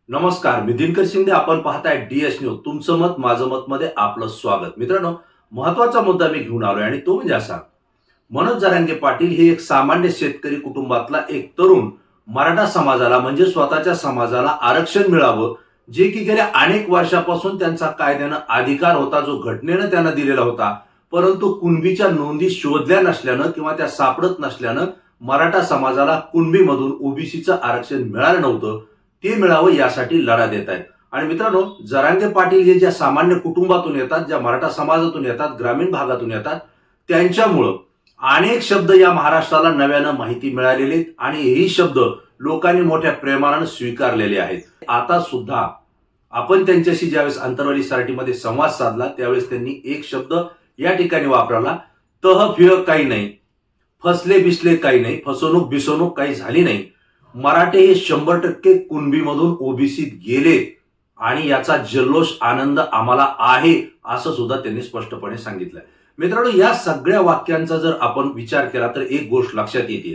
नमस्कार, मी दिनकर शिंदे. आपण पाहताय DS न्यूज. तुमचं मत माझं मत मध्ये आपलं स्वागत. मित्रांनो, महत्वाचा मुद्दा मी घेऊन आलोय आणि तो म्हणजे असा. मनोज जरांगे पाटील हे एक सामान्य शेतकरी कुटुंबातला एक तरुण मराठा समाजाला म्हणजे स्वतःच्या समाजाला आरक्षण मिळावं, जे की गेल्या अनेक वर्षापासून त्यांचा कायद्यानं अधिकार होता, जो घटनेनं त्यांना दिलेला होता. परंतु कुणबीच्या नोंदी शोधल्या नसल्यानं किंवा त्या सापडत नसल्यानं मराठा समाजाला कुणबीमधून ओबीसीचं आरक्षण मिळालं नव्हतं. ते मिळावं यासाठी लढा देत आहेत. आणि मित्रांनो, जरांगे पाटील हे ज्या सामान्य कुटुंबातून येतात, ज्या मराठा समाजातून येतात, ग्रामीण भागातून येतात, त्यांच्यामुळं अनेक शब्द या महाराष्ट्राला नव्यानं माहिती मिळालेले आहेत आणि हेही शब्द लोकांनी मोठ्या प्रेमानं स्वीकारलेले आहेत. आता सुद्धा आपण त्यांच्याशी ज्यावेळेस अंतरवाली सराटीमध्ये संवाद साधला, त्यावेळेस त्यांनी एक शब्द या ठिकाणी वापरला. तह फिह काही नाही, फसले बिसले काही नाही, फसवणूक बिसवणूक काही झाली नाही. मराठे हे 100% कुणबीमधून ओबीसीत गेले आणि याचा जल्लोष आनंद आम्हाला आहे, असं सुद्धा त्यांनी स्पष्टपणे सांगितलंय. मित्रांनो, या सगळ्या वाक्यांचा जर आपण विचार केला तर एक गोष्ट लक्षात येते.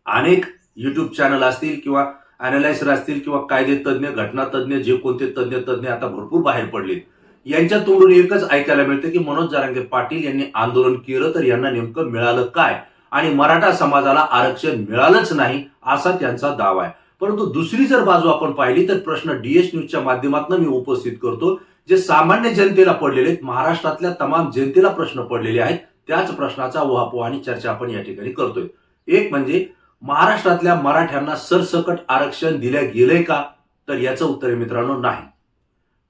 अनेक युट्यूब चॅनल असतील किंवा अॅनालायझर असतील किंवा कायदे तज्ज्ञ, घटना तज्ज्ञ, जे कोणते तज्ज्ञ आता भरपूर बाहेर पडले, यांच्या तोंडून एकच ऐकायला मिळतं की मनोज जरांगे पाटील यांनी आंदोलन केलं तर यांना नेमकं मिळालं काय, आणि मराठा समाजाला आरक्षण मिळालंच नाही असा त्यांचा दावा आहे. परंतु दुसरी जर बाजू आपण पाहिली तर प्रश्न DS न्यूजच्या माध्यमातून मी उपस्थित करतो. जे सामान्य जनतेला पडलेले आहेत, महाराष्ट्रातल्या तमाम जनतेला प्रश्न पडलेले आहेत, त्याच प्रश्नाचा उहापोह आणि चर्चा आपण या ठिकाणी करतोय. एक म्हणजे महाराष्ट्रातल्या मराठ्यांना सरसकट आरक्षण दिल्या गेलंय का? तर याचं उत्तर आहे मित्रांनो, नाही.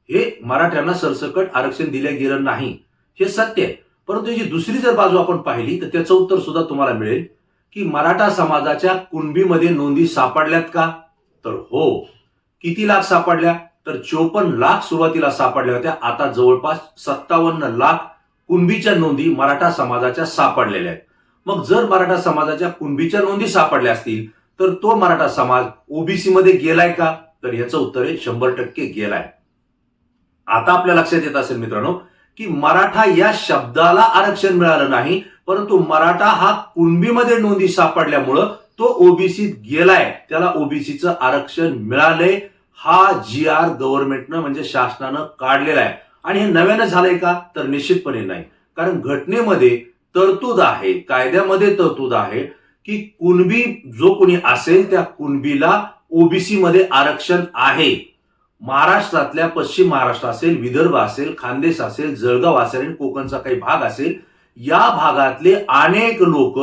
हे मराठ्यांना सरसकट आरक्षण दिलं गेलं नाही, हे सत्य आहे. परंतु ही दुसरी जर बाजू आपण पाहिली तर त्याचं उत्तर सुद्धा तुम्हाला मिळेल की मराठा समाजाच्या कुणबीमध्ये नोंदी सापडल्यात का? तर हो. किती लाख सापडल्या? तर 54 लाख सुरुवातीला सापडल्या होत्या. आता जवळपास 57 लाख कुणबीच्या नोंदी मराठा समाजाच्या सापडलेल्या आहेत. मग जर मराठा समाजाच्या कुणबीच्या नोंदी सापडल्या असतील तर तो मराठा समाज ओबीसी मध्ये गेलाय का? तर याचं उत्तर आहे 100% गेलाय. आता आपल्या लक्षात येत असेल मित्रांनो की मराठा या शब्दाला आरक्षण मिळालं नाही, परंतु मराठा हा कुणबीमध्ये नोंदी सापडल्यामुळं तो ओबीसीत गेलाय, त्याला ओबीसीचं आरक्षण मिळालंय. हा GR गव्हर्नमेंटनं म्हणजे शासनानं काढलेला आहे. आणि हे नव्यानं झालंय का? तर निश्चितपणे नाही. कारण घटनेमध्ये तरतूद आहे, कायद्यामध्ये तरतूद आहे की कुणबी जो कोणी असेल त्या कुणबीला ओबीसी मध्ये आरक्षण आहे. महाराष्ट्रातल्या पश्चिम महाराष्ट्र असेल, विदर्भ असेल, खानदेश असेल, जळगाव असेल आणि कोकणचा काही भाग असेल, या भागातले अनेक लोक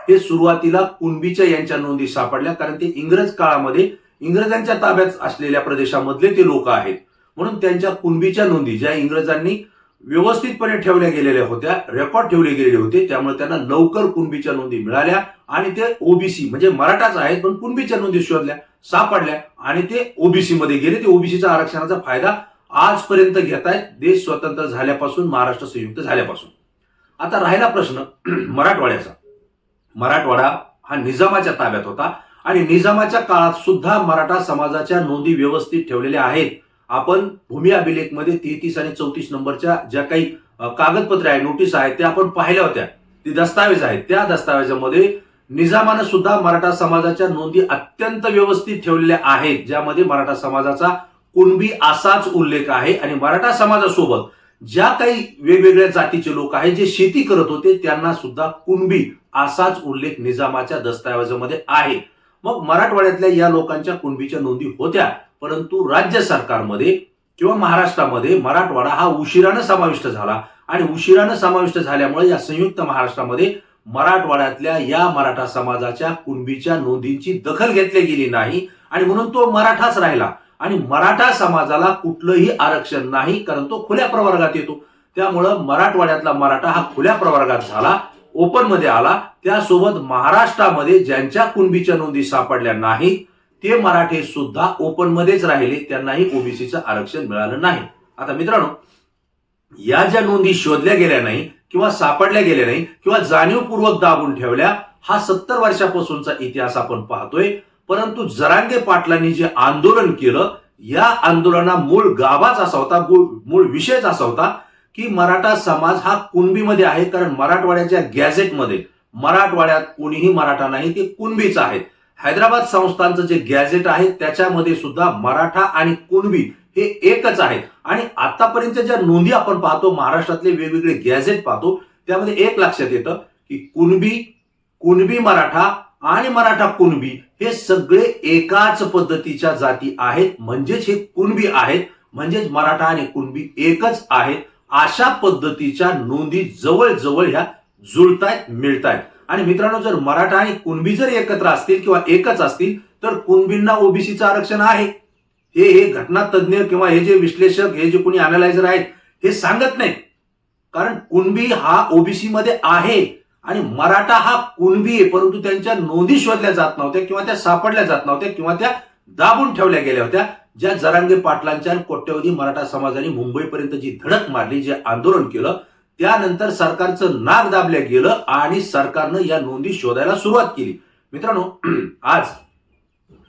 हे सुरुवातीला कुणबीच्या यांच्या नोंदी सापडल्या, कारण ते इंग्रज काळामध्ये इंग्रजांच्या ताब्यात असलेल्या प्रदेशामधले ते लोक आहेत. म्हणून त्यांच्या कुणबीच्या नोंदी ज्या इंग्रजांनी व्यवस्थितपणे ठेवल्या गेलेल्या होत्या, रेकॉर्ड ठेवले गेलेले होते, त्यामुळे त्यांना लवकर कुणबीच्या नोंदी मिळाल्या आणि ते ओबीसी म्हणजे मराठाच आहेत पण कुणबीच्या नोंदी शोधल्या, सापडल्या आणि ते ओबीसी मध्ये गेले. ते ओबीसीच्या आरक्षणाचा फायदा आजपर्यंत घेतायत, देश स्वतंत्र झाल्यापासून, महाराष्ट्र संयुक्त झाल्यापासून. आता राहिला प्रश्न मराठवाड्याचा. मराठवाडा हा निजामाच्या ताब्यात होता आणि निजामाच्या काळात सुद्धा मराठा समाजाच्या नोंदी व्यवस्थित ठेवलेल्या आहेत. आपण भूमी अभिलेखमध्ये 33 आणि 34 नंबरच्या ज्या काही कागदपत्रे आहेत, नोटीस आहेत, त्या आपण पाहिल्या होत्या. ती दस्तावेज आहेत. त्या दस्तावेजामध्ये निजामानं सुद्धा मराठा समाजाच्या नोंदी अत्यंत व्यवस्थित ठेवलेल्या आहेत, ज्यामध्ये मराठा समाजाचा कुणबी असाच उल्लेख आहे. आणि मराठा समाजासोबत ज्या काही वेगवेगळ्या जातीचे लोक आहेत जे शेती करत होते त्यांना सुद्धा कुणबी असाच उल्लेख निजामाच्या दस्तावेजामध्ये आहे. मग मराठवाड्यातल्या या लोकांच्या कुणबीच्या नोंदी होत्या, परंतु राज्य सरकारमध्ये किंवा महाराष्ट्रामध्ये मराठवाडा हा उशिरानं समाविष्ट झाला आणि उशिरानं समाविष्ट झाल्यामुळे या संयुक्त महाराष्ट्रामध्ये मराठवाड्यातल्या या मराठा समाजाच्या कुणबीच्या नोंदींची दखल घेतली गेली नाही आणि म्हणून तो मराठाच राहिला. आणि मराठा समाजाला कुठलंही आरक्षण नाही, कारण तो खुल्या प्रवर्गात येतो. त्यामुळं मराठवाड्यातला मराठा हा खुल्या प्रवर्गात झाला, ओपन मध्ये आला. त्यासोबत महाराष्ट्रामध्ये ज्यांच्या कुणबीच्या नोंदी सापडल्या नाहीत ते मराठे सुद्धा ओपन मध्येच राहिले, त्यांनाही ओबीसीचं आरक्षण मिळालं नाही. आता मित्रांनो, या ज्या नोंदी शोधल्या गेल्या नाही किंवा सापडल्या गेल्या नाही किंवा जाणीवपूर्वक दाबून ठेवल्या, हा 70 वर्षापासूनचा इतिहास आपण पाहतोय. परंतु जरांगे पाटलांनी जे आंदोलन केलं, या आंदोलना मूळ गाभाच असा होता, मूळ विषयच असा होता की मराठा समाज हा कुणबीमध्ये आहे. कारण मराठवाड्याच्या गॅझेटमध्ये मराठवाड्यात कोणीही मराठा नाही, ते कुणबीच आहेत. हैदराबाद संस्थांचं जे गॅझेट आहे त्याच्यामध्ये सुद्धा मराठा आणि कुणबी हे एकच आहेत. आणि आतापर्यंत ज्या नोंदी आपण पाहतो, महाराष्ट्रातले वेगवेगळे गॅझेट पाहतो, त्यामध्ये एक लक्षात येतं की कुणबी मराठा आणि मराठा कुणबी हे सगळे एकाच पद्धतीच्या जाती आहेत, म्हणजेच हे कुणबी आहेत, म्हणजेच मराठा आणि कुणबी एकच आहेत. अशा पद्धतीच्या नोंदी जवळजवळ ह्या जुळतायत, मिळतायत. आणि मित्रांनो, जर मराठा आणि कुणबी जर एकत्र असतील किंवा एकच असतील तर कुणबींना ओबीसीचं आरक्षण आहे. हे घटना तज्ज्ञ किंवा हे जे विश्लेषक, हे जे कोणी अनालायझर आहेत, हे सांगत नाहीत. कारण कुणबी हा ओबीसी मध्ये आहे आणि मराठा हा कुणबी आहे, परंतु त्यांच्या नोंदी शोधल्या जात नव्हत्या किंवा त्या सापडल्या जात नव्हत्या किंवा त्या दाबून ठेवल्या गेल्या होत्या. ज्या जरांगे पाटलांच्या कोट्यवधी मराठा समाजाने मुंबईपर्यंत जी धडक मारली, जे आंदोलन केलं, त्यानंतर सरकारचं नाक दाबलं गेलं आणि सरकारनं या नोंदी शोधायला सुरुवात केली. मित्रांनो, आज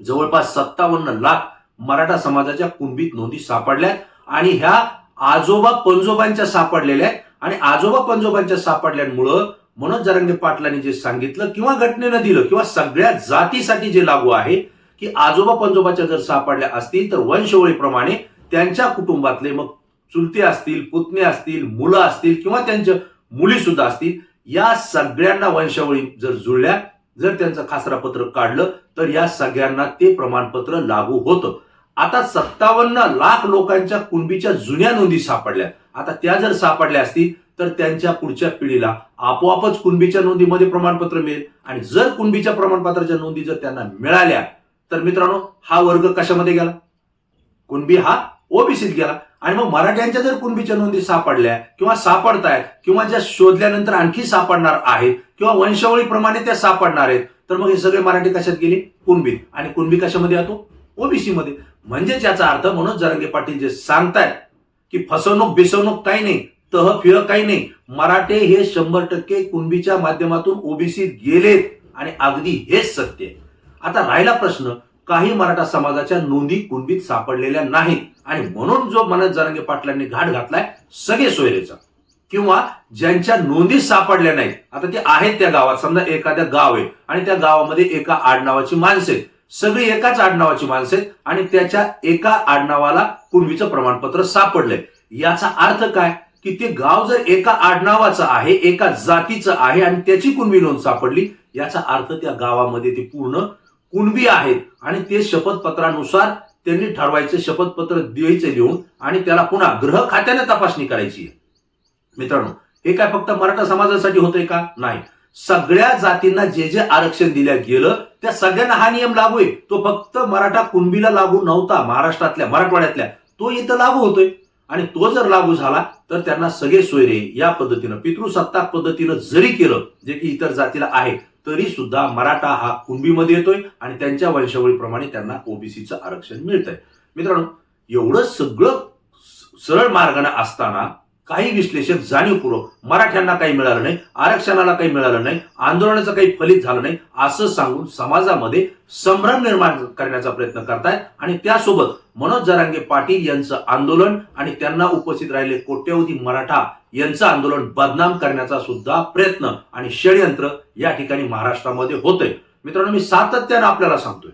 जवळपास 57 लाख मराठा समाजाच्या कुणबीत नोंदी सापडल्यात आणि ह्या आजोबा पंजोबांच्या सापडलेल्या आहेत. आणि आजोबा पंजोबांच्या सापडल्यामुळं मनोज जरांगे पाटलांनी जे सांगितलं किंवा घटनेनं दिलं किंवा सगळ्या जातीसाठी जे लागू आहे की आजोबा पंजोबाच्या जर सापडल्या असतील तर वंशवळीप्रमाणे त्यांच्या कुटुंबातले, मग चुलते असतील, पुतणे असतील, मुलं असतील किंवा त्यांच्या मुली सुद्धा असतील, या सगळ्यांना वंशावळी जर जुळल्या, जर त्यांचं खासरापत्र काढलं तर या सगळ्यांना ते प्रमाणपत्र लागू होतं. आता 57 लाख लोकांच्या कुणबीच्या जुन्या नोंदी सापडल्या. आता त्या जर सापडल्या असतील तर त्यांच्या पुढच्या पिढीला आपोआपच कुणबीच्या नोंदीमध्ये प्रमाणपत्र मिळेल. आणि जर कुणबीच्या प्रमाणपत्राच्या नोंदी जर त्यांना मिळाल्या तर मित्रांनो, हा वर्ग कशामध्ये गेला? कुणबी हा ओबीसीत गेला. आणि मग मराठ्यांच्या जर कुणबीच्या नोंदी सापडल्या किंवा सापडतायत किंवा ज्या शोधल्यानंतर आणखी सापडणार आहेत किंवा वंशावळीप्रमाणे त्या सापडणार आहेत, तर मग हे सगळे मराठी कशात गेले? कुणबीत. आणि कुणबी कशामध्ये येतो? ओबीसी मध्ये. म्हणजेच याचा अर्थ मनोज जरांगे पाटील जे सांगतायत की फसवणूक बिसवणूक काही नाही, तह काही नाही, मराठे हे 100% कुणबीच्या माध्यमातून ओबीसीत गेलेत आणि अगदी हेच सत्य आहे. आता राहिला प्रश्न, काही मराठा समाजाच्या नोंदी कुणबीत सापडलेल्या नाहीत आणि म्हणून जो मनोज जरांगे पाटलांनी घाट घातलाय सगळे सोयरेचा, किंवा ज्यांच्या नोंदी सापडल्या नाहीत, आता ते आहेत त्या गावात, समजा एखाद्या गाव आहे आणि त्या गावामध्ये एका आडनावाची माणसं आहेत, सगळी एकाच आडनावाची माणसं आहेत आणि त्याच्या एका आडनावाला कुणबीचं प्रमाणपत्र सापडलंय. याचा अर्थ काय की ते गाव जर एका आडनावाचं आहे, एका जातीचं आहे आणि त्याची कुणबी नोंद सापडली, याचा अर्थ त्या गावामध्ये ते पूर्ण कुणबी आहेत आणि ते शपथपत्रानुसार त्यांनी ठरवायचं, शपथपत्र द्यायचे लिहून आणि त्याला पुन्हा गृह खात्याने तपासणी करायची आहे. मित्रांनो, हे काय फक्त मराठा समाजासाठी होतंय का? नाही. सगळ्या जातींना जे जे आरक्षण दिल्या गेलं त्या सगळ्यांना हा नियम लागू आहे. तो फक्त मराठा कुणबीला लागू नव्हता, महाराष्ट्रातल्या, मराठवाड्यातल्या, तो इथं लागू होतोय. आणि तो जर लागू झाला तर त्यांना सगळे सोयरे या पद्धतीनं पितृसत्ताक पद्धतीनं जरी केलं, जे की इतर जातीला आहे, तरी सुद्धा मराठा हा कुणबीमध्ये येतोय आणि त्यांच्या वंशावळीप्रमाणे त्यांना ओबीसीचं आरक्षण मिळतंय. मित्रांनो, एवढं सगळं सरळ मार्गाने असताना काही विश्लेषक जाणीवपूर्वक मराठ्यांना काही मिळालं नाही, आरक्षणाला काही मिळालं नाही, आंदोलनाचं काही फलित झालं नाही असं सांगून समाजामध्ये संभ्रम निर्माण करण्याचा प्रयत्न करतायत. आणि त्यासोबत मनोज जरांगे पाटील यांचं आंदोलन आणि त्यांना उपस्थित राहिले कोट्यवधी मराठा यांचं आंदोलन बदनाम करण्याचा सुद्धा प्रयत्न आणि षडयंत्र या ठिकाणी महाराष्ट्रामध्ये होतंय. मित्रांनो, मी सातत्यानं आपल्याला सांगतोय,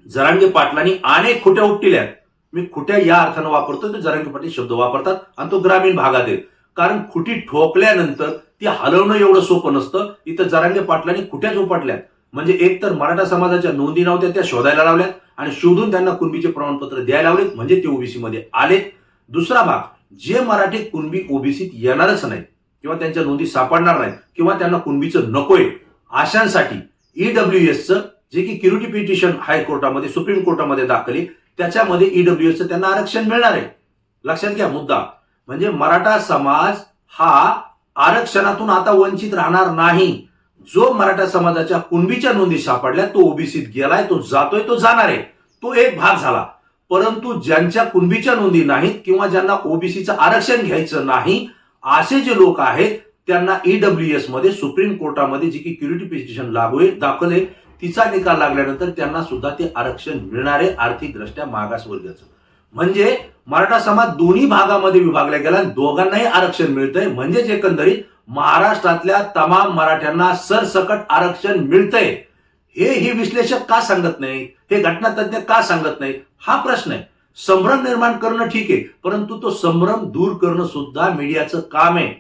जरांगे पाटलांनी अनेक खोट्या उपटिल्या. मी खुट्या या अर्थानं वापरतो, तो जरांगे पाटील शब्द वापरतात आणि तो ग्रामीण भागात आहे. कारण खुटी ठोकल्यानंतर ती हलवणं एवढं सोपं नसतं. इथं जरांगे पाटलांनी खुट्याच उपटल्यात. म्हणजे एक तर मराठा समाजाच्या नोंदी नव्हत्या त्या शोधायला लावल्यात आणि शोधून त्यांना कुणबीचे प्रमाणपत्र द्यायला लावलेत, म्हणजे ते ओबीसी मध्ये आलेत. दुसरा भाग, जे मराठी कुणबी ओबीसीत येणारच नाही किंवा त्यांच्या नोंदी सापडणार नाहीत किंवा त्यांना कुणबीचं नकोय, अशांसाठी ईडब्ल्यूएसचं जे की क्युरिटी पिटिशन हायकोर्टामध्ये, सुप्रीम कोर्टामध्ये दाखल आहे, त्याच्यामध्ये ईडब्ल्यूएसचं त्यांना आरक्षण मिळणार आहे. लक्षात घ्या मुद्दा. म्हणजे मराठा समाज हा आरक्षणातून आता वंचित राहणार नाही. जो मराठा समाजाच्या कुणबीच्या नोंदी सापडल्या तो ओबीसीत गेलाय, तो जातोय, तो जाणार आहे, तो एक भाग झाला. परंतु ज्यांच्या कुणबीच्या नोंदी नाहीत किंवा ज्यांना ओबीसीचं आरक्षण घ्यायचं नाही, असे जे लोक आहेत त्यांना ईडब्ल्यूएस मध्ये, सुप्रीम कोर्टामध्ये जी की क्युरिटी पिटिशन दाखल आहे, तिचा निकाल लागल्यानंतर त्यांना सुद्धा ते आरक्षण मिळणार आहे, आर्थिकदृष्ट्या मागासवर्गाचं. म्हणजे मराठा समाज दोन्ही भागामध्ये विभागला गेला, दोघांनाही आरक्षण मिळतंय. म्हणजेच एकंदरीत महाराष्ट्रातल्या तमाम मराठ्यांना सरसकट आरक्षण मिळतंय. हे विश्लेषक का सांगत नाही, हे घटनातज्ञ का सांगत नाही, हा प्रश्न आहे. संभ्रम निर्माण करणं ठीक आहे, परंतु तो संभ्रम दूर करणं सुद्धा मीडियाचं काम आहे.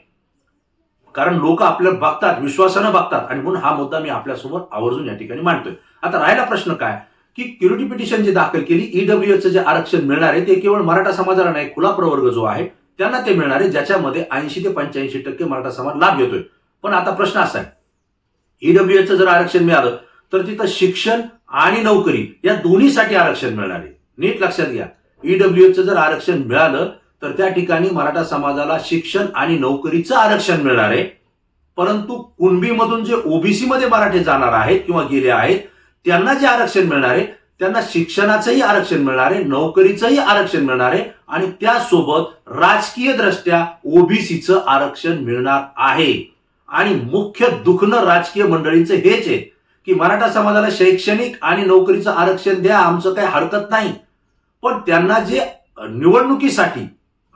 कारण लोक आपल्याला बघतात, विश्वासानं बघतात, आणि म्हणून हा मुद्दा मी आपल्यासमोर आवर्जून या ठिकाणी मांडतोय. आता राहिला प्रश्न काय, की क्युरिटी पिटिशन जी दाखल केली, ईडब्ल्यूएसचं जे आरक्षण मिळणार आहे ते केवळ मराठा समाजाला नाही, खुला प्रवर्ग जो आहे त्यांना ते मिळणार आहे, ज्याच्यामध्ये 80 ते 85% मराठा समाज लाभ घेतोय. पण आता प्रश्न असा आहे, ईडब्ल्यूएसचं जर आरक्षण मिळालं तर तिथं शिक्षण आणि नोकरी या दोन्हीसाठी आरक्षण मिळणार आहे. नीट लक्षात घ्या, ईडब्ल्यूएसचं जर आरक्षण मिळालं तर त्या ठिकाणी मराठा समाजाला शिक्षण आणि नोकरीचं आरक्षण मिळणार आहे. परंतु कुणबीमधून जे ओबीसी मध्ये मराठे जाणार आहेत किंवा गेले आहेत त्यांना जे आरक्षण मिळणार आहे, त्यांना शिक्षणाचंही आरक्षण मिळणार आहे, नोकरीचंही आरक्षण मिळणार आहे, आणि त्यासोबत राजकीय दृष्ट्या ओबीसीचं आरक्षण मिळणार आहे. आणि मुख्य दुखणं राजकीय मंडळींचं हेच आहे की मराठा समाजाला शैक्षणिक आणि नोकरीचं आरक्षण द्या, आमचं काही हरकत नाही, पण त्यांना जे निवडणुकीसाठी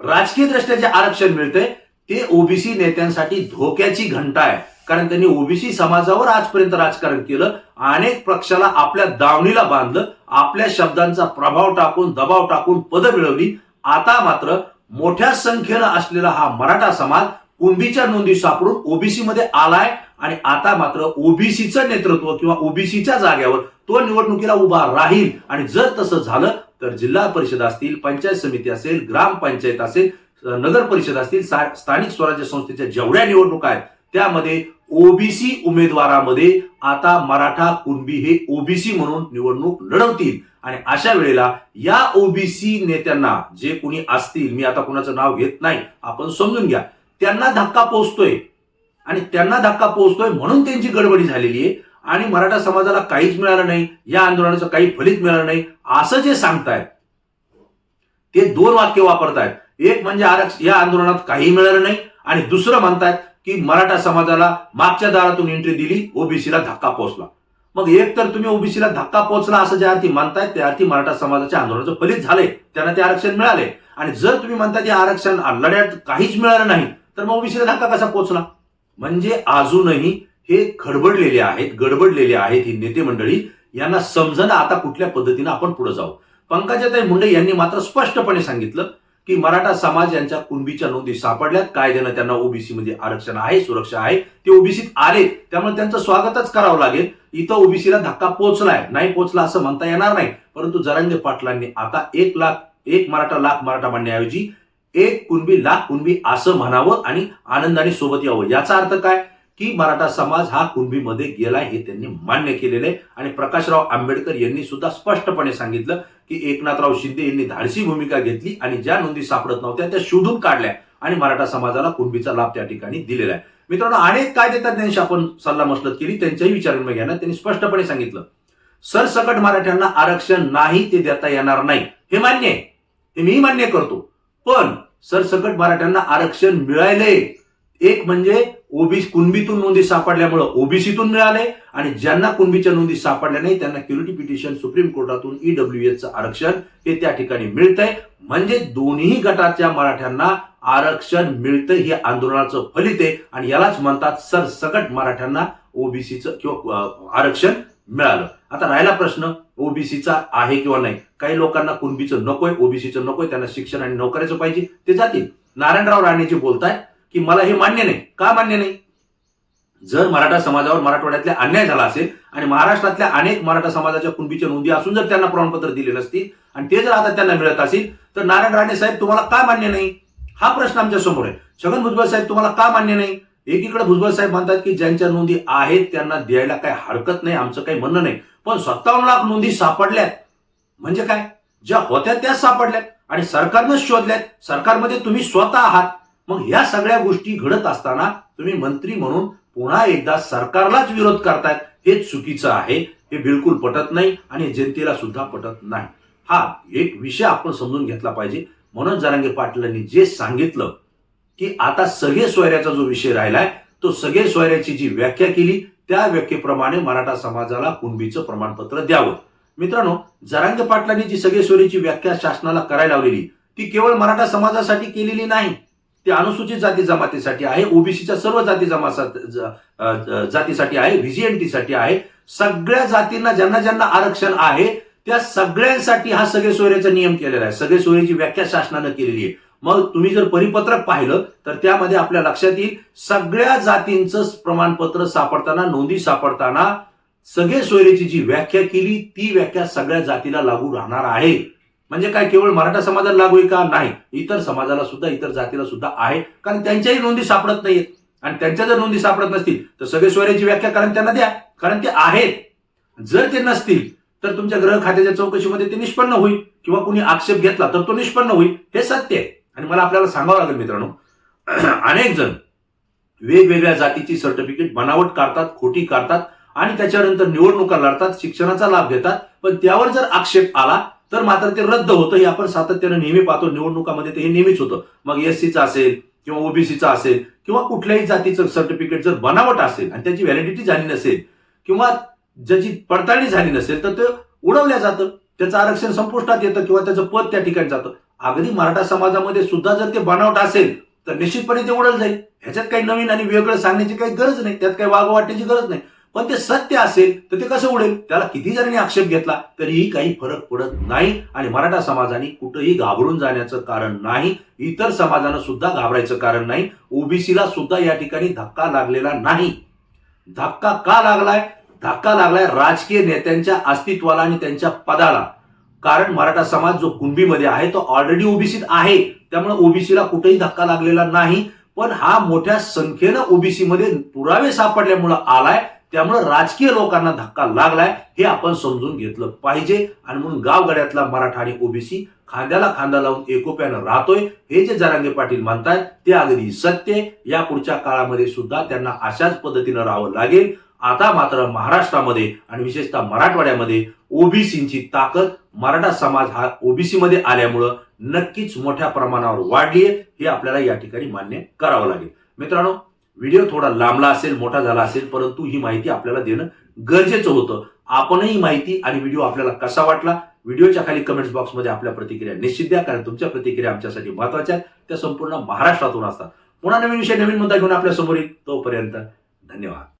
राजकीय दृष्ट्या जे आरक्षण मिळतंय ते ओबीसी नेत्यांसाठी धोक्याची घंटा आहे. कारण त्यांनी ओबीसी समाजावर आजपर्यंत राजकारण केलं, अनेक पक्षाला आपल्या दावणीला बांधलं, आपल्या शब्दांचा प्रभाव टाकून, दबाव टाकून पदं मिळवली. आता मात्र मोठ्या संख्येनं असलेला हा मराठा समाज कुणबीच्या नोंदी सापडून ओबीसी मध्ये आलाय, आणि आता मात्र ओबीसीचं नेतृत्व किंवा ओबीसीच्या जागेवर तो निवडणुकीला उभा राहील. आणि जर तसं झालं तर जिल्हा परिषद असतील, पंचायत समिती असेल, ग्रामपंचायत असेल, नगर परिषद असतील, स्थानिक स्वराज्य संस्थेच्या जेवढ्या निवडणुका आहेत त्यामध्ये ओबीसी उमेदवारामध्ये आता मराठा कुणबी हे ओबीसी म्हणून निवडणूक लढवतील. आणि अशा वेळेला या ओबीसी नेत्यांना, जे कोणी असतील, मी आता कोणाचं नाव घेत नाही, आपण समजून घ्या, त्यांना धक्का पोहोचतोय, आणि त्यांना धक्का पोहोचतोय म्हणून त्यांची गडबडी झालेली आहे. आणि मराठा समाजाला काहीच मिळालं नाही, या आंदोलनाचं काही फलित मिळालं नाही असं जे सांगतायत ते दोन वाक्य वापरतायत. एक म्हणजे या आंदोलनात काही मिळालं नाही, आणि दुसरं म्हणतायत की मराठा समाजाला मागच्या दारातून एंट्री दिली, ओबीसीला धक्का पोहोचला. मग एक तर तुम्ही ओबीसीला धक्का पोहोचला असं ज्या अर्थी म्हणतायत त्या अर्थी मराठा समाजाच्या आंदोलनाचं फलित झालंय, त्यांना ते आरक्षण मिळाले. आणि जर तुम्ही म्हणता की आरक्षण लढ्यात काहीच मिळालं नाही तर मग ओबीसीला धक्का कसा पोहोचला? म्हणजे अजूनही हे गडबडलेले आहेत ही नेते मंडळी. यांना समजणं आता कुठल्या पद्धतीने आपण पुढे जाऊ. पंकजाताई मुंडे यांनी मात्र स्पष्टपणे सांगितलं की मराठा समाज यांच्या कुणबीच्या नोंदी सापडल्यात, कायद्यानं त्यांना ओबीसी मध्ये आरक्षण आहे, सुरक्षा आहे, ते ओबीसीत आले, त्यामुळे त्यांचं स्वागतच करावं लागेल. इथं ओबीसीला धक्का पोहोचलाय, नाही पोहोचला असं म्हणता येणार नाही. परंतु जरांगे पाटलांनी आता 1 मराठा लाख मराठा म्हणण्याऐवजी 1 कुणबी लाख कुणबी असं म्हणावं आणि आनंदाने सोबत यावं. याचा अर्थ काय की मराठा समाज हा कुणबीमध्ये गेलाय हे त्यांनी मान्य केलेलं आहे. आणि प्रकाशराव आंबेडकर यांनी सुद्धा स्पष्टपणे सांगितलं की एकनाथराव शिंदे यांनी धाडसी भूमिका घेतली आणि ज्या नोंदी सापडत नव्हत्या त्या शोधून काढल्या आणि मराठा समाजाला कुणबीचा लाभ त्या ठिकाणी दिलेला आहे. मित्रांनो, अनेक कायदेतज्ञांशी आपण सल्ला मसलत केली, त्यांच्याही विचारांमध्ये घेण्यात त्यांनी स्पष्टपणे सांगितलं सरसकट मराठ्यांना आरक्षण नाही ते देता येणार नाही, हे मान्य आहे, हे मी मान्य करतो. पण सरसकट मराठ्यांना आरक्षण मिळाले, एक म्हणजे ओबीसी कुणबीतून नोंदी सापडल्यामुळे ओबीसीतून मिळाले, आणि ज्यांना कुणबीच्या नोंदी सापडल्या नाही त्यांना क्युरिटी पिटिशन सुप्रीम कोर्टातून ईडब्ल्यूएसचं आरक्षण हे त्या ठिकाणी मिळतंय. म्हणजे दोन्ही गटाच्या मराठ्यांना आरक्षण मिळतंय, हे आंदोलनाचं फलित आहे. आणि यालाच म्हणतात सरसकट मराठ्यांना ओबीसीचं किंवा आरक्षण मिळालं. आता राहिला प्रश्न ओबीसीचा आहे किंवा नाही. काही लोकांना कुणबीचं नकोय, ओबीसीचं नकोय, त्यांना शिक्षण आणि नोकरीचं पाहिजे, ते जातील. नारायणराव राणेजी बोलतायत की मला हे मान्य नाही. का मान्य नाही? जर मराठा समाजावर मराठवाड्यातला अन्याय झाला असेल आणि महाराष्ट्रातल्या अनेक मराठा समाजाच्या कुणबीच्या नोंदी असून जर त्यांना प्रमाणपत्र दिले नसतील आणि ते जर आता त्यांना मिळत असेल तर नारायण राणे साहेब तुम्हाला का मान्य नाही, हा प्रश्न आमच्या समोर आहे. छगन भुजबळ साहेब तुम्हाला का मान्य नाही? एकीकडे भुजबळ साहेब म्हणतात की ज्यांच्या नोंदी आहेत त्यांना द्यायला काही हरकत नाही, आमचं काही म्हणणं नाही. पण 57 लाख नोंदी सापडल्यात म्हणजे काय? ज्या होत्या त्याच सापडल्यात आणि सरकारनं शोधल्यात, सरकारमध्ये तुम्ही स्वतः आहात. मग या सगळ्या गोष्टी घडत असताना तुम्ही मंत्री म्हणून पुन्हा एकदा सरकारलाच विरोध करतायत, हे चुकीचं आहे. हे बिलकुल पटत नाही आणि जनतेला सुद्धा पटत नाही. हा एक विषय आपण समजून घेतला पाहिजे. मनोज जरांगे पाटलांनी जे सांगितलं की आता सगळे सोयऱ्याचा जो विषय राहिलाय तो सगळे सोयऱ्याची जी व्याख्या केली त्या व्याख्येप्रमाणे मराठा समाजाला कुणबीचं प्रमाणपत्र द्यावं. मित्रांनो, जरांगे पाटलांनी जी सगळे सोयऱ्याची व्याख्या शासनाला करायला लावलेली ती केवळ मराठा समाजासाठी केलेली नाही, ती अनुसूचित जाती जमातीसाठी आहे, ओबीसीच्या सर्व जातीसाठी आहे, व्हीजीएनटी साठी आहे, सगळ्या जातींना ज्यांना ज्यांना आरक्षण आहे त्या सगळ्यांसाठी हा सगळे सोयऱ्याचा नियम केलेला आहे. सगळे सोयऱ्याची व्याख्या शासनानं केलेली आहे. मग तुम्ही जर परिपत्रक पाहिलं तर त्यामध्ये आपल्या लक्षात येईल सगळ्या जातींचं प्रमाणपत्र सापडताना, नोंदी सापडताना सगळे सोयऱ्याची जी व्याख्या केली ती व्याख्या सगळ्या जातीला लागू राहणार आहे. म्हणजे काय केवळ मराठा समाजाला लागू आहे का? नाही, इतर समाजाला सुद्धा, इतर जातीला सुद्धा आहे. कारण त्यांच्याही नोंदी सापडत नाहीयेत आणि त्यांच्या जर नोंदी सापडत नसतील तर सगळे सोयऱ्याची व्याख्या कारण त्यांना द्या, कारण ते आहेत. जर ते नसतील तर तुमच्या गृह खात्याच्या चौकशीमध्ये ते निष्पन्न होईल किंवा कुणी आक्षेप घेतला तर तो निष्पन्न होईल. हे सत्य आहे. आणि मला आपल्याला सांगावं लागेल मित्रांनो, अनेक जण वेगवेगळ्या जातीची सर्टिफिकेट बनावट काढतात, खोटी काढतात आणि त्याच्यानंतर निवडणुका लढतात, शिक्षणाचा लाभ घेतात. पण त्यावर जर आक्षेप आला तर मात्र ते रद्द होतं. हे आपण सातत्याने नेहमी पाहतो. निवडणुकामध्ये ते हे नेहमीच होतं. मग एससीचा असेल किंवा ओबीसीचा असेल किंवा कुठल्याही जातीचं सर्टिफिकेट जर बनावट असेल आणि त्याची व्हॅलिडिटी झाली नसेल किंवा ज्याची पडताळणी झाली नसेल तर ते उडवल्या जातं, त्याचं आरक्षण संपुष्टात येतं किंवा त्याचं पद त्या ठिकाणी जातं. अगदी मराठा समाजामध्ये सुद्धा जर ते बनावट असेल तर निश्चितपणे ते उडलं जाईल. ह्याच्यात काही नवीन आणि वेगळं सांगण्याची काही गरज नाही, त्यात काही वागं वाटण्याची गरज नाही. पण ते सत्य असेल तर ते कसं उडेल? त्याला किती जणांनी आक्षेप घेतला तरीही काही फरक पडत नाही. आणि मराठा समाजाने कुठंही घाबरून जाण्याचं कारण नाही, इतर समाजानं सुद्धा घाबरायचं कारण नाही. ओबीसीला सुद्धा या ठिकाणी धक्का लागलेला नाही. धक्का का लागलाय? धक्का लागलाय राजकीय नेत्यांच्या अस्तित्वाला आणि त्यांच्या पदाला. कारण मराठा समाज जो कुणबीमध्ये आहे तो ऑलरेडी ओबीसीत आहे, त्यामुळे ओबीसीला कुठेही धक्का लागलेला नाही. पण हा मोठ्या संख्येनं ओबीसी मध्ये पुरावे सापडल्यामुळे आलाय, त्यामुळे राजकीय लोकांना धक्का लागलाय हे आपण समजून घेतलं पाहिजे. आणि म्हणून गावगड्यातला मराठा आणि ओबीसी खांद्याला खांदा लावून एकोप्यानं राहतोय. हे जे जरांगे पाटील म्हणतायत ते अगदी सत्य. या पुढच्या काळामध्ये सुद्धा त्यांना अशाच पद्धतीनं राहावं लागेल. आता मात्र महाराष्ट्रामध्ये आणि विशेषतः मराठवाड्यामध्ये ओबीसींची ताकद मराठा समाज हा ओबीसी मध्ये आल्यामुळं नक्कीच मोठ्या प्रमाणावर वाढली आहे, हे आपल्याला या ठिकाणी मान्य करावं लागेल. मित्रांनो, व्हिडिओ थोडा लांबला असेल, मोठा झाला असेल, परंतु ही माहिती आपल्याला देणं गरजेचं होतं. आपणही माहिती आणि व्हिडिओ आपल्याला कसा वाटला व्हिडिओच्या खाली कमेंट्स बॉक्समध्ये आपल्या प्रतिक्रिया निश्चित द्या, कारण तुमच्या प्रतिक्रिया आमच्यासाठी महत्वाच्या आहेत. त्या संपूर्ण महाराष्ट्रातून असतात. पुन्हा नवीन विषय, नवीन मुद्दा घेऊन आपल्या समोर येईल. तोपर्यंत धन्यवाद.